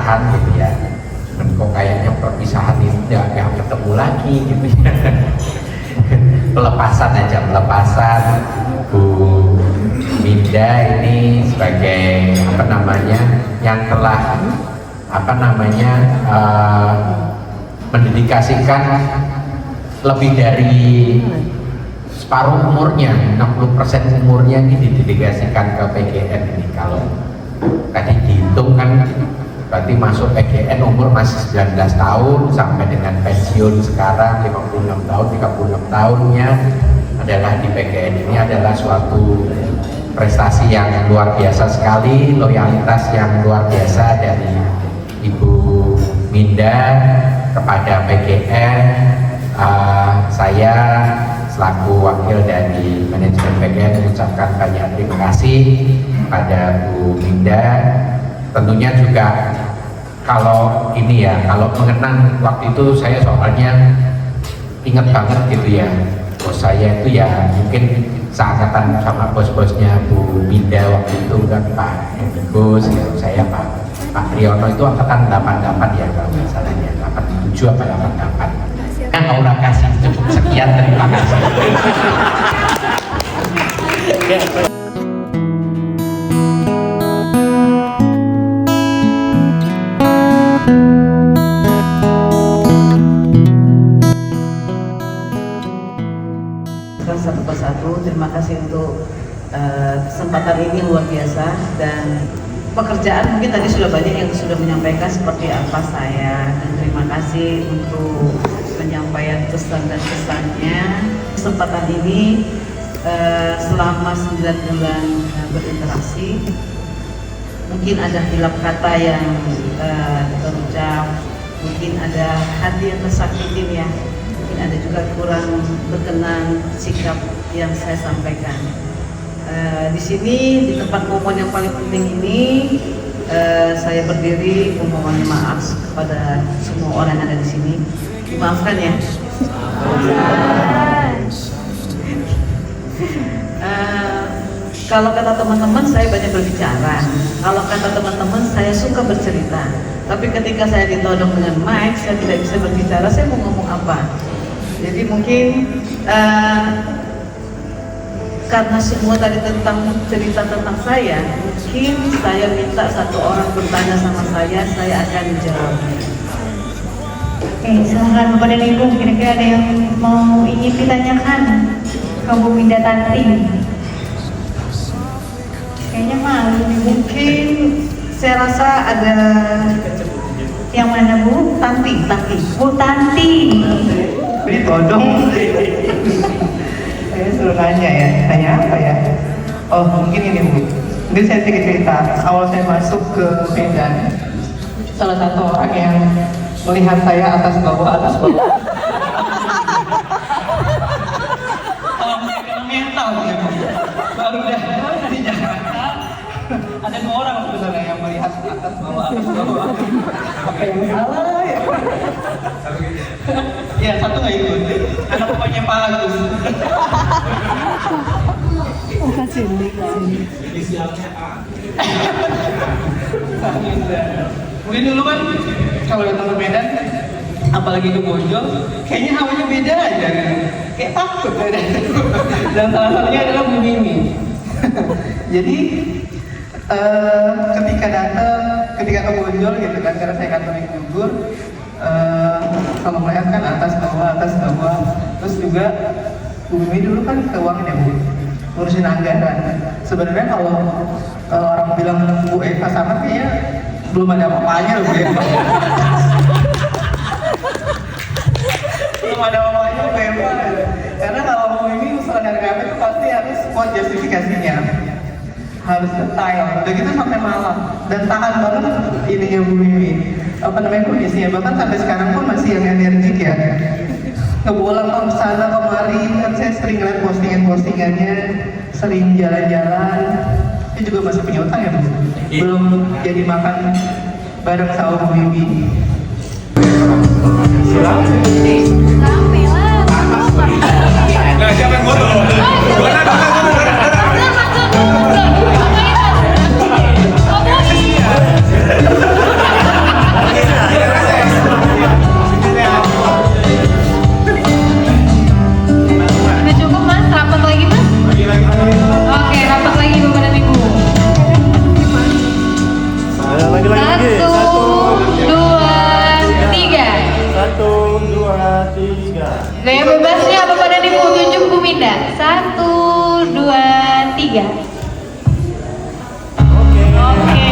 perpisahan gitu ya. Dan kok kayaknya perpisahan itu nggak ketemu lagi gitu ya. Pelepasan aja, pelepasan Bu Minda ini sebagai apa namanya yang telah apa namanya mendedikasikan lebih dari separuh umurnya, 60% umurnya ini didedikasikan ke PGN ini. Kalau tadi dihitung kan berarti masuk PGN umur masih 19 tahun sampai dengan pensiun sekarang 56 tahun, 36 tahunnya adalah di PGN. Ini adalah suatu prestasi yang luar biasa sekali, loyalitas yang luar biasa dari Ibu Minda kepada PGN. Saya selaku wakil dari manajemen PGN mengucapkan banyak terima kasih kepada Bu Minda. Tentunya juga kalau ini ya, kalau mengenang waktu itu saya soalnya ingat banget gitu ya, bos saya itu ya mungkin seangkatan sama bos-bosnya Bu Minda waktu itu kan Pak Gus, ya saya Pak Priyono itu angkatan 88 ya kalau nggak salah ya, 87 apa 88. Kan Aura kasih cukup sekian, terima kasih. Satu persatu, terima kasih untuk kesempatan ini luar biasa, dan pekerjaan mungkin tadi sudah banyak yang sudah menyampaikan seperti apa saya, dan terima kasih untuk penyampaian pesan dan kesannya. Kesempatan ini selama 9 bulan berinteraksi, mungkin ada hilap kata yang terucap, mungkin ada hati yang tersakitin ya, mungkin ada juga kurang berkenan sikap yang saya sampaikan. Di sini di tempat momen yang paling penting ini, saya berdiri memohon maaf kepada semua orang yang ada di sini. Dimaafkan ya. Kalau kata teman-teman saya banyak berbicara, kalau kata teman-teman saya suka bercerita. Tapi ketika saya ditodong dengan mic, saya tidak bisa berbicara. Saya mau ngomong apa? Jadi mungkin karena semua tadi tentang cerita tentang saya, mungkin saya minta satu orang bertanya sama saya akan menjawab. Oke, silahkan Bapak dan Ibu, kira-kira ada yang mau ingin ditanyakan ke Bu Minda Tanti? Kayaknya malu nih. Mungkin saya rasa ada Yang mana Bu? Tanti. Bu Tanti. Ditodong. Saya suruh nanya ya, tanya apa ya? Oh mungkin ini Bu. Mungkin saya sedikit cerita. Awal saya masuk ke Medan, salah satu orang yang melihat saya atas bawah. Kalau mental ya, baru dah di Jakarta ada 2 orang sebenarnya yang melihat atas bawah. Apa yang salah ya? Ya satu nggak ikut, anak bapaknya Pak Agus. Kesini. Mungkin dulu kan kalau datang ke Medan, apalagi ke Bonjol, kayaknya hawanya beda aja, kayak takut ada. Dan salah satunya adalah Bu Mimi. Jadi ketika ke Bonjol gitu kan, karena saya katolik gugur, kalau melihat kan atas bawah, terus juga Bu Mimi dulu kan keuangan ya Bu, ngurusin anggaran. Sebenarnya kalau orang bilang Bu Eva sama kayaknya belum ada apa-apanya loh Bu Eva. Belum ada apa-apanya Bu Eva. Karena kalau Bu Mimi usulan dari kami itu pasti harus kuat justifikasinya, harus detail. Udah gitu sampai malam dan tahan banget ininya Bu Mimi. Apa namanya kondisinya, bahkan sampai sekarang pun masih yang energik ya. Ngebolang ke sana kemari, kan saya sering lihat postingannya, sering jalan-jalan. Itu juga masih punya utang ya Bu? Belum jadi makan bareng sama Bu Mimi. Nah, siapa yang foto? Gaya bebasnya apa pada ibu tunjuk Bu Minda? 1, 2, 3. Oke.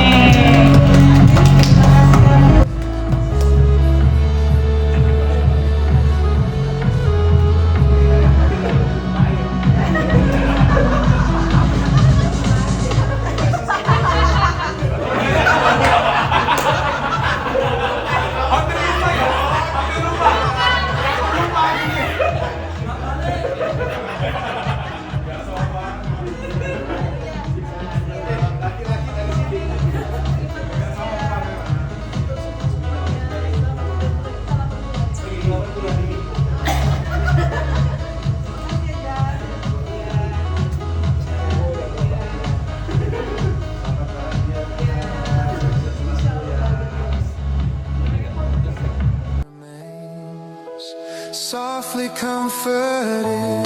Softly comforted.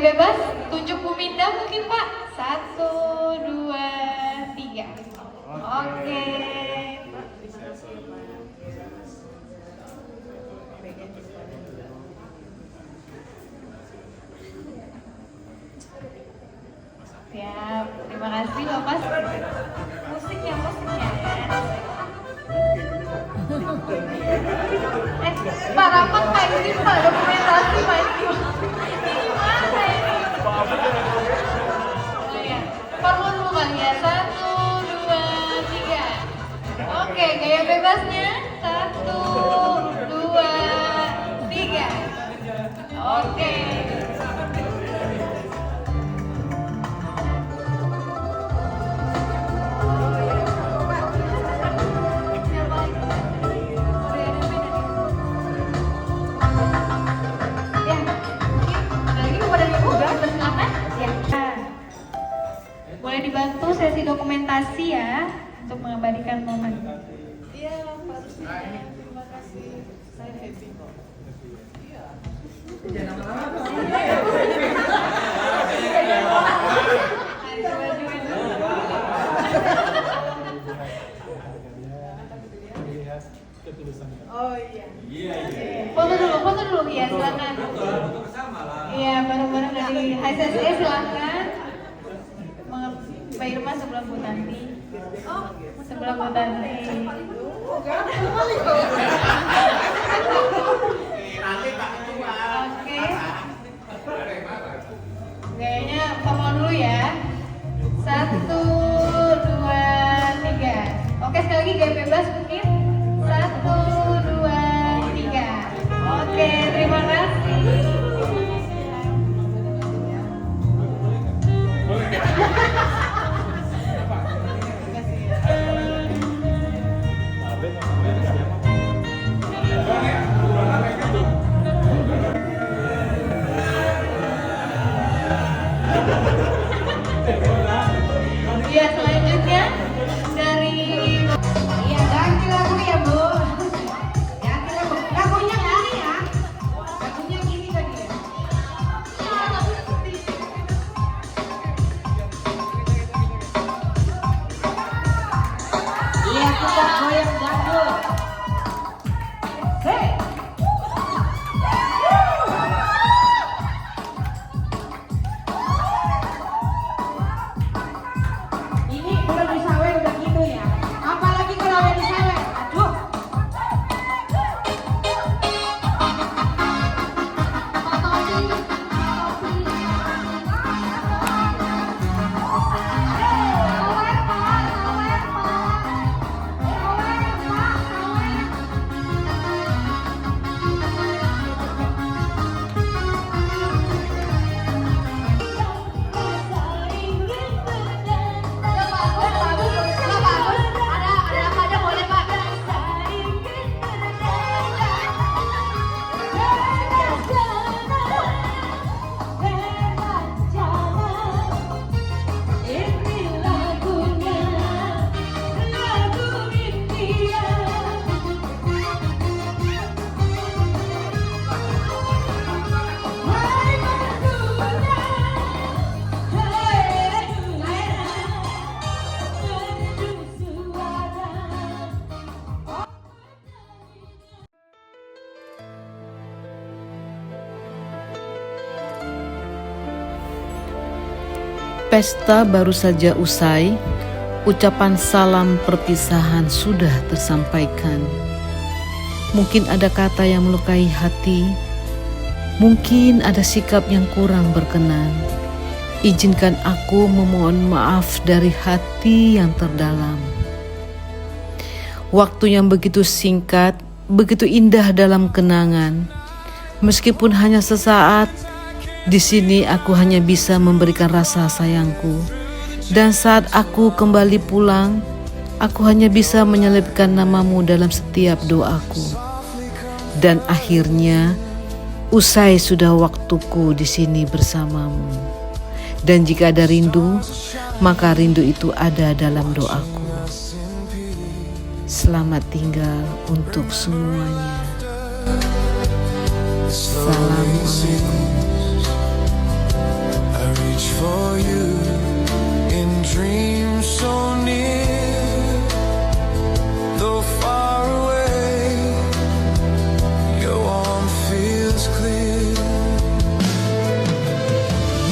bebas, tunjuk Bu Minda mungkin Pak. 1, 2, 3. Oke. Siap, terima kasih Bapak. Musiknya. Pak Rahmat, Pak ini Pak dokumentasi Pak ini. Ini mana ini? Oh ya, perlu dulu kali ya. 1, 2, 3. Oke, gaya bebasnya 1, 2, 3. Oke. Boleh dibantu sesi dokumentasi ya untuk mengabadikan momen. Iya, Pak Rusdi. Terima kasih. Saya happy kok. Iya. Oh iya. Foto dulu ya, silakan. Iya, bareng-bareng dari HSSE silakan. Mbak Irma sebelah Bu Tanti. Sebelah Bu Tanti. Oke. Gayanya foto dulu ya. 1, 2, 3. Oke, sekali lagi gaya bebas mungkin. 1, 2, 3. Oke, terima kasih. Ya, selanjutnya dari Iya, ganti lagu ya Bu. Ganti lagu. Lagunya gini ya. Lagunya gini kan ya. Iya, kita goyang dangdut. Hey. Ini belum disawe udah gitu ya. Apalagi kalau udah disawe. Aduh. Pesta baru saja usai, ucapan salam perpisahan sudah tersampaikan. Mungkin ada kata yang melukai hati, mungkin ada sikap yang kurang berkenan. Izinkan aku memohon maaf dari hati yang terdalam. Waktu yang begitu singkat, begitu indah dalam kenangan. Meskipun hanya sesaat, di sini aku hanya bisa memberikan rasa sayangku. Dan saat aku kembali pulang, aku hanya bisa menyelipkan namamu dalam setiap doaku. Dan akhirnya, usai sudah waktuku di sini bersamamu. Dan jika ada rindu, maka rindu itu ada dalam doaku. Selamat tinggal untuk semuanya. Assalamualaikum. reach for you in dreams so near, though far away, your warmth feels clear.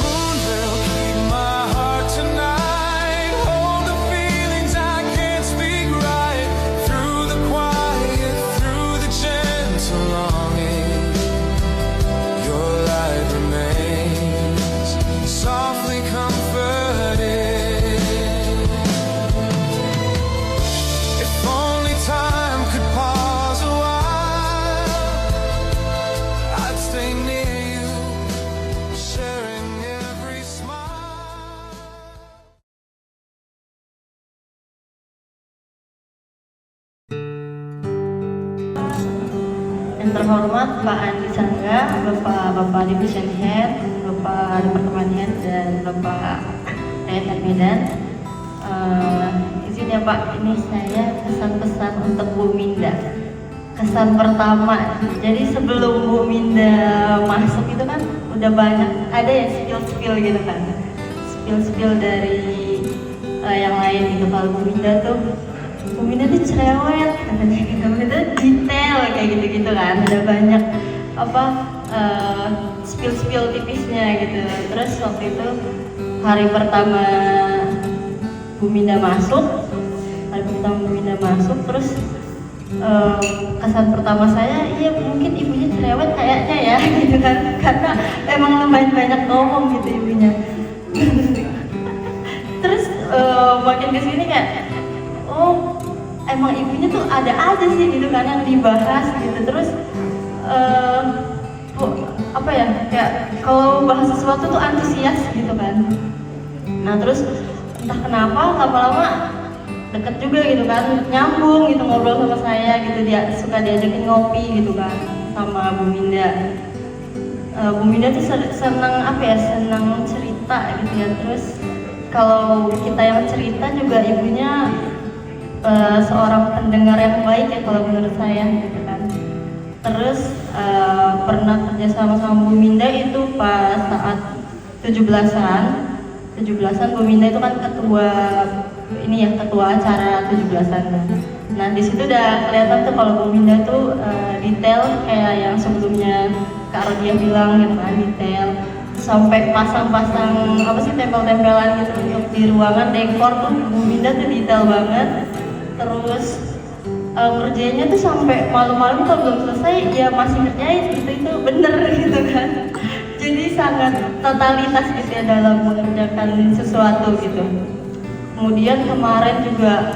Moon will keep my heart tonight, hold the feelings I can't speak right, through the quiet, through the gentle longing, your light remains softly comforted. If only time could pause a while, I'd stay near you, sharing every smile. Yang terhormat Pak Andi Sangga, Bapak Division Head, Bapak Departemen Head, dan Bapak DFR Medan. Izin ya Pak, ini saya pesan-pesan untuk Bu Minda. Kesan pertama, jadi sebelum Bu Minda masuk itu kan udah banyak, ada ya spill-spill gitu kan, spill-spill dari yang lain gitu. Kalau Bu Minda tuh cerewet katanya, itu detail kayak gitu-gitu kan, ada banyak apa spill tipisnya gitu. Terus waktu itu hari pertama Bu Minda masuk, terus kesan pertama saya, iya mungkin ibunya cerewet kayaknya ya gitu kan, karena emang lumayan banyak ngomong gitu ibunya. Terus makin kesini kayak, oh emang ibunya tuh ada aja sih gitu kan yang dibahas gitu. Terus apa ya, kayak kalau bahas sesuatu tuh antusias gitu kan. Nah terus entah kenapa lama-lama deket juga gitu kan, nyambung gitu ngobrol sama saya gitu, dia suka diajakin ngopi gitu kan sama Bu Minda. Bu Minda tuh seneng apa ya, seneng cerita gitu ya. Terus kalau kita yang cerita juga ibunya seorang pendengar yang baik ya kalau menurut saya gitu kan. Terus pernah kerja sama Bu Minda itu pas saat 17-an Bu Minda itu kan ketua ini ya, ketua acara 17-an. Nah di situ udah kelihatan tuh kalau Bu Minda tuh detail kayak yang sebelumnya Kak Rodia bilang gitu kan, detail sampai pasang-pasang apa sih, tempel-tempelan gitu untuk di ruangan dekor tuh Bu Minda tuh detail banget. Terus ngerjainnya tuh sampai malam-malam kalau belum selesai ya masih ngerjain gitu, itu bener gitu kan. Jadi sangat totalitas gitu ya dalam mengerjakan sesuatu gitu. Kemudian kemarin juga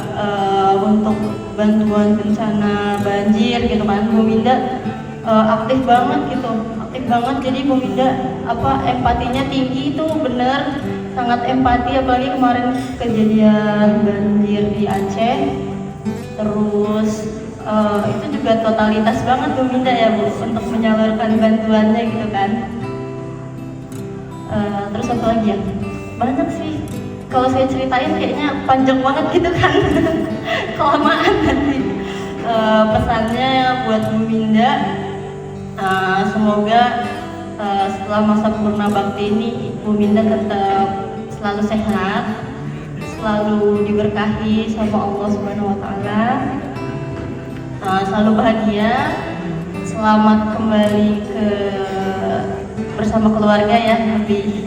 untuk bantuan bencana banjir gitu kan, Bu Minda aktif banget gitu, aktif banget. Jadi Bu Minda empatinya tinggi, itu bener, sangat empati, apalagi kemarin kejadian banjir di Aceh. Terus itu juga totalitas banget Bu Minda ya Bu untuk menyalurkan bantuannya gitu kan. Terus apa lagi ya, banyak sih. Kalau saya ceritain kayaknya panjang banget gitu kan, kelamaan nanti. Pesannya buat Bu Minda, semoga setelah masa purna bakti ini Bu Minda tetap selalu sehat, selalu diberkahi sama Allah Subhanahu wa Ta'ala, selalu bahagia, selamat kembali bersama keluarga ya, lebih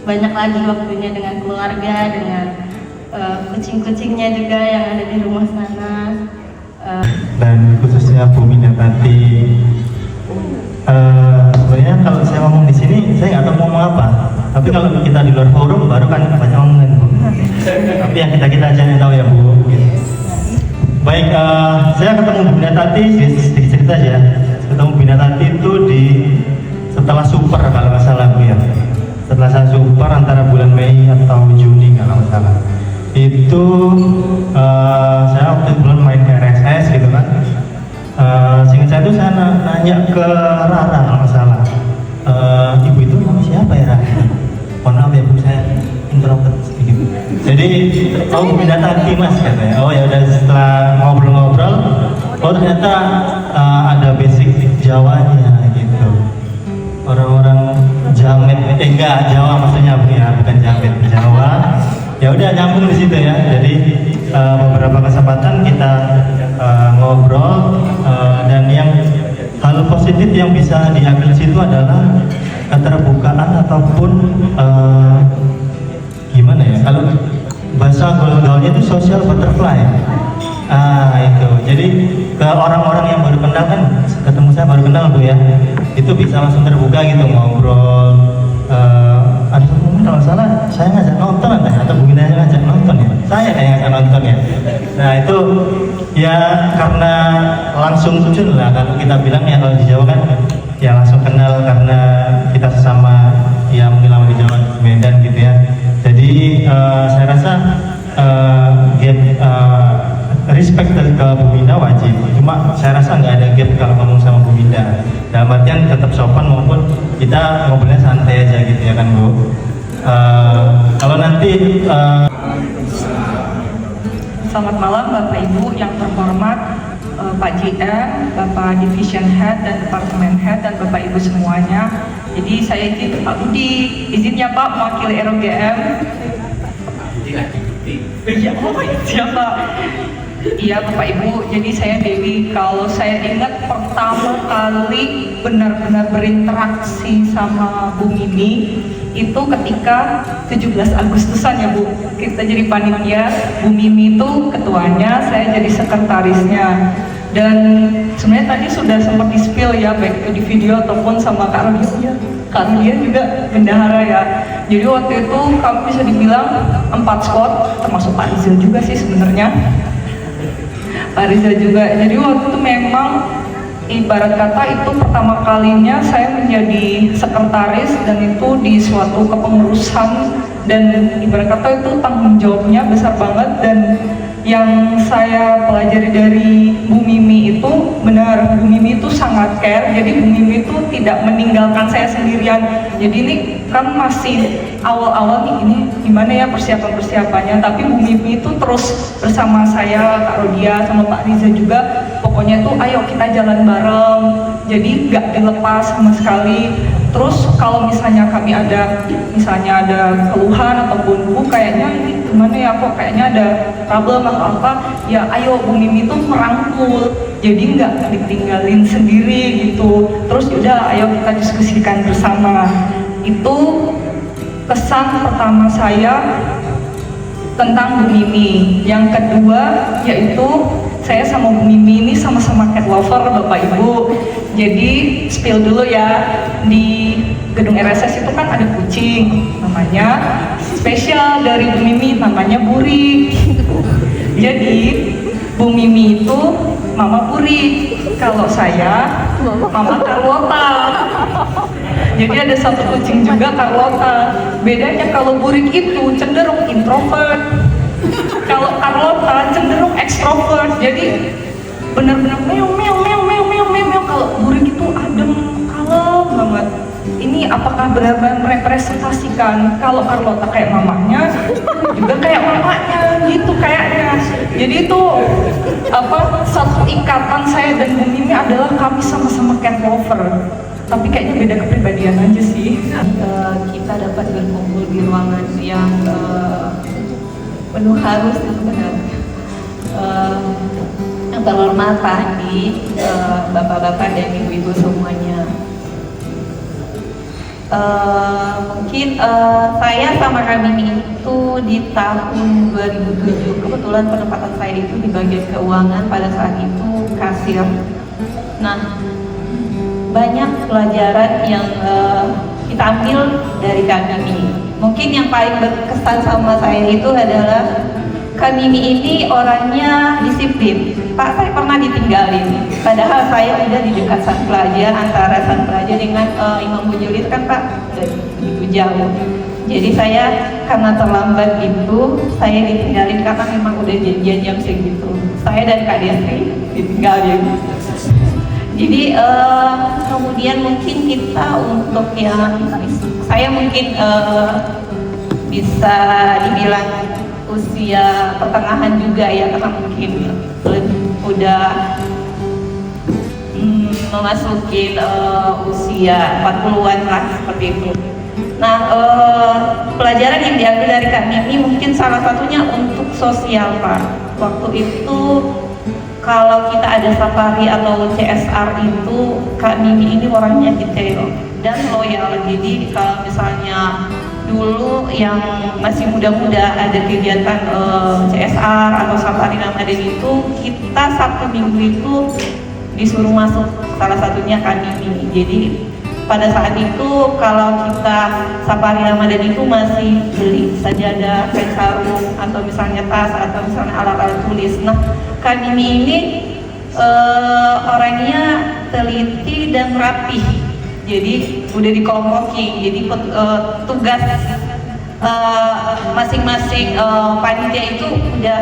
banyak lagi waktunya dengan keluarga, dengan kucing-kucingnya juga yang ada di rumah sana. Dan khususnya Bu Minda tadi, sebenarnya kalau saya ngomong di sini saya nggak tahu mau ngomong apa. Tapi kalau kita di luar forum baru kan banyak omongan Bu. Tapi yang kita aja yang tahu ya Bu. Baik, saya ketemu Bu Minda tadi, sedikit cerita aja. Ketemu Bu Minda tadi itu setelah super kalau nggak salah Bu ya. Setelah saya super antara bulan Mei atau Juni kalau nggak salah. Itu saya waktu itu belum main ke RSS gitu kan. Singkat saya itu saya nanya ke Rara kalau nggak salah. Ibu itu nama siapa ya Rara? Mohon maaf ya Bu, saya introvert sedikit. Jadi Bu Minda tadi Mas katanya. Oh ya udah, setelah ngobrol-ngobrol, oh ternyata ada basic Jawanya gitu. Orang-orang jamet, enggak Jawa maksudnya Bu ya, bukan jamet, Jawa. Ya udah nyambung di situ ya. Jadi beberapa kesempatan kita ngobrol dan yang hal positif yang bisa diambil situ adalah keterbukaan ataupun gimana ya? Kalau bahasa gaul-gaulnya itu social butterfly. Itu. Jadi ke orang-orang yang baru kenal kan, ketemu saya baru kenal Bu ya, itu bisa langsung terbuka gitu ngobrol. Ada satu momen kalau salah saya ngajak nonton atau Bu Gina ngajak nonton ya, saya kayak ngajak nonton ya. Nah itu ya karena langsung muncul lah, kalau kita bilang ya kalau di Jawa kan ya langsung kenal karena kita sesama ya mungkin lama di Jawa Medan gitu ya. Jadi saya rasa respect ke Bu Binda wajib, cuma saya rasa nggak ada gap kalau ngomong sama Bu Binda. Dalam artian tetap sopan maupun kita ngobrolnya santai aja gitu ya kan Bu. Kalau nanti Selamat malam Bapak Ibu yang terhormat, Pak JM, Bapak Division Head dan Departemen Head dan Bapak Ibu semuanya. Jadi saya izin Pak Budi, izinnya Pak mewakili ROGM. Iya, siapa? Iya Bapak Ibu, jadi saya Dewi. Kalau saya ingat pertama kali benar-benar berinteraksi sama Bu Mimi itu ketika 17 Agustusan ya Bu. Kita jadi panitia, Bu Mimi itu ketuanya, saya jadi sekretarisnya. Dan sebenarnya tadi sudah sempat di-spill ya, baik itu di video ataupun sama Kak Rodia. Kak Rodia juga bendahara ya. Jadi waktu itu kami bisa dibilang 4 squad, termasuk Pak Rizal juga sih sebenarnya. Pak Riza juga. Jadi waktu itu memang ibarat kata itu pertama kalinya saya menjadi sekretaris dan itu di suatu kepengurusan dan ibarat kata itu tanggung jawabnya besar banget. Dan yang saya pelajari dari Bu Mimi itu benar, Bu Mimi itu sangat care. Jadi Bu Mimi itu tidak meninggalkan saya sendirian. Jadi ini kan masih awal-awal nih, ini gimana ya persiapan-persiapannya, tapi Bu Mimi itu terus bersama saya, Kak Rodia sama Pak Riza juga, pokoknya tuh ayo kita jalan bareng, jadi nggak dilepas sama sekali. Terus kalau misalnya kami ada keluhan ataupun Bu kayaknya ini gimana ya, kok kayaknya ada problem atau apa, ya ayo Bu Mimi tuh merangkul, jadi nggak ditinggalin sendiri gitu. Terus udah ayo kita diskusikan bersama. Itu kesan pertama saya tentang Bu Mimi. Yang kedua yaitu saya sama Bu Mimi ini sama-sama cat lover Bapak Ibu. Jadi spill dulu ya, di gedung RSS itu kan ada kucing, namanya spesial dari Bu Mimi, namanya Buri. Jadi Bu Mimi itu Mama Buri, kalau saya Mama Carlota. Jadi ada satu kucing juga Carlota. Bedanya kalau Burik itu cenderung introvert, kalau Carlota cenderung ekstrovert. Jadi benar-benar meow meow meow meow meow meow. Kalau Burik itu adem, kalem banget. Ini apakah benar-benar merepresentasikan kalau Carlota kayak mamanya, juga kayak mamanya gitu kayaknya. Jadi itu satu ikatan saya dan Bu Mimi adalah kami sama-sama cat lover. Tapi kayaknya beda kepribadian aja sih. Kita dapat berkumpul di ruangan yang penuh harus benar. Yang terhormat Pak Andi, bapak-bapak dan ibu-ibu semuanya. Mungkin saya sama Kak Mimi itu di tahun 2007, kebetulan penempatan saya itu di bagian keuangan, pada saat itu kasir. Nah, banyak pelajaran yang kita ambil dari Kak Mimi. Mungkin yang paling berkesan sama saya itu adalah Kak Mimi ini orangnya disiplin. Pak, saya pernah ditinggalin, padahal saya udah di dekat San Plaza, antara San Plaza dengan Imam Bonjol kan Pak, udah begitu jauh. Jadi saya karena terlambat itu, saya ditinggalin karena memang udah janjian jam segitu. Saya dan Kak Destri ditinggalin. Jadi kemudian mungkin kita untuk yang saya mungkin bisa dibilang usia pertengahan juga ya, karena mungkin udah memasuki usia 40-an lah seperti itu. Nah, pelajaran yang diambil dari Kak Mimi mungkin salah satunya untuk sosial, Pak. Waktu itu kalau kita ada safari atau CSR itu, Kak Mimi ini orangnya detail dan loyal. Jadi kalau misalnya dulu yang masih muda-muda ada kegiatan CSR atau safari Ramadan itu, kita Sabtu Minggu itu disuruh masuk, salah satunya Kak Mimi. Jadi pada saat itu kalau kita safari Ramadan itu masih beli sajadah, kain sarung, atau misalnya tas, atau misalnya alat-alat tulis. Nah, Kak Mimi ini orangnya teliti dan rapih. Jadi udah dikelompokin. Jadi tugas masing-masing panitia itu udah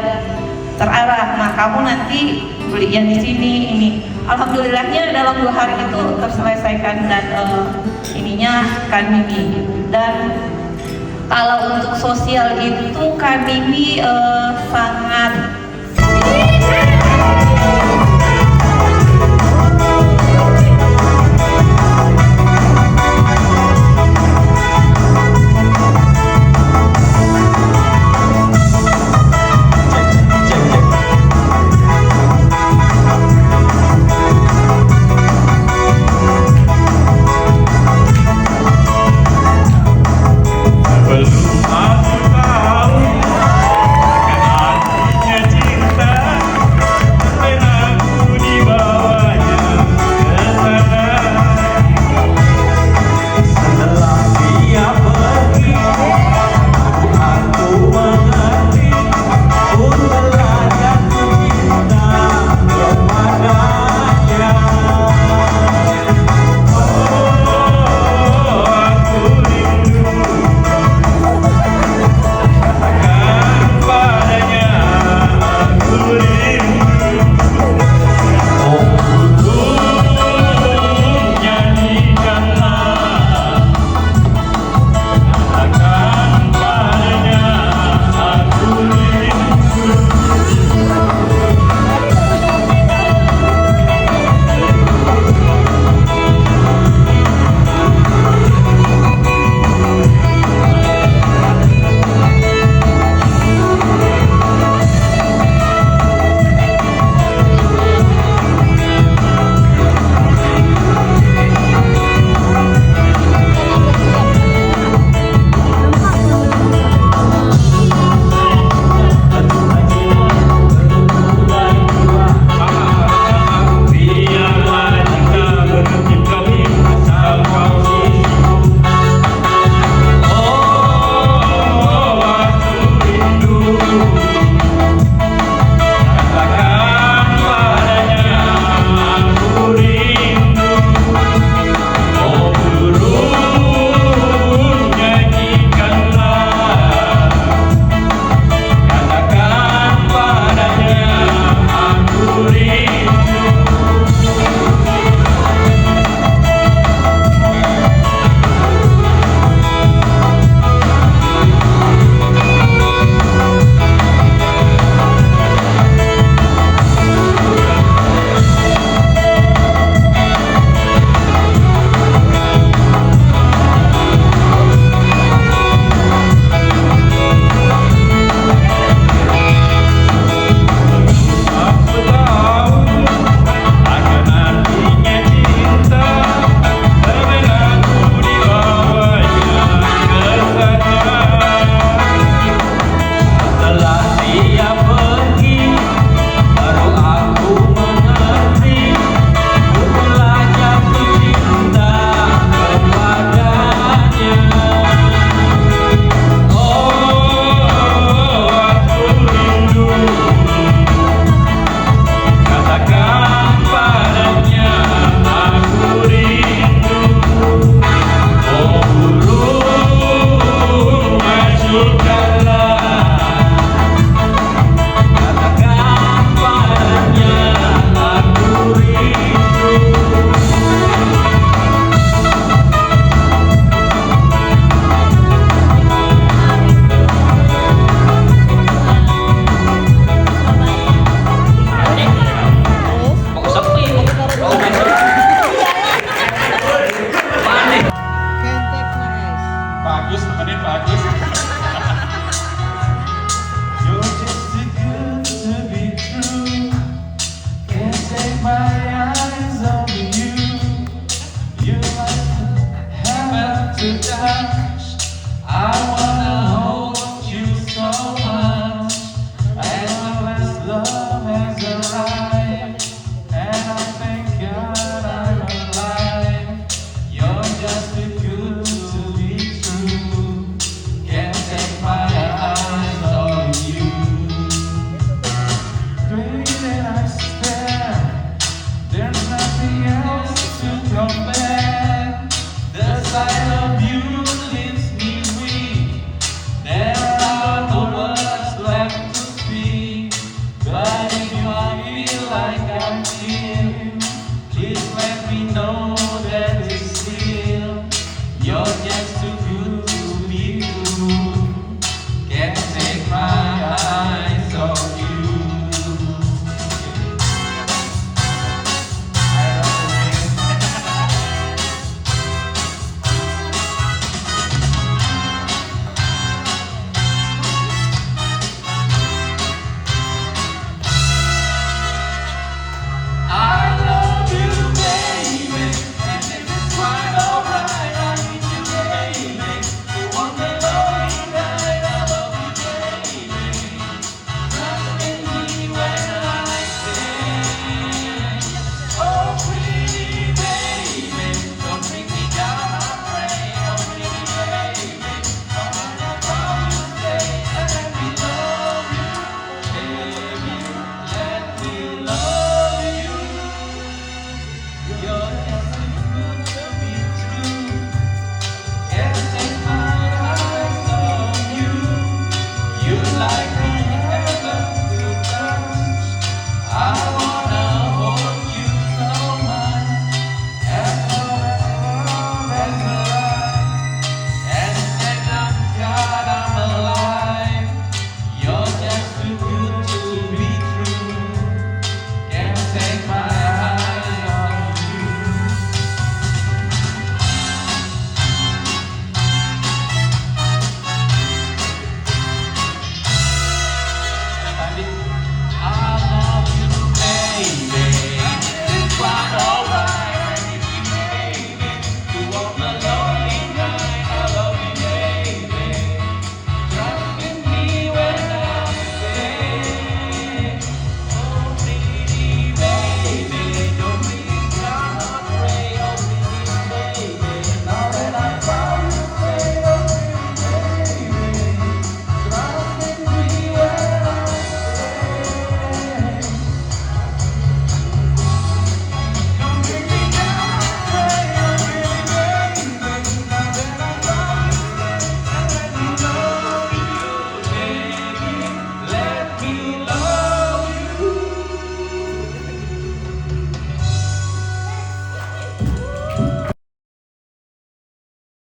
terarah. Nah, kamu nanti beli yang di sini ini. Alhamdulillahnya dalam 2 hari itu terselesaikan dan ininya Kak Mimi. Dan kalau untuk sosial itu Kak Mimi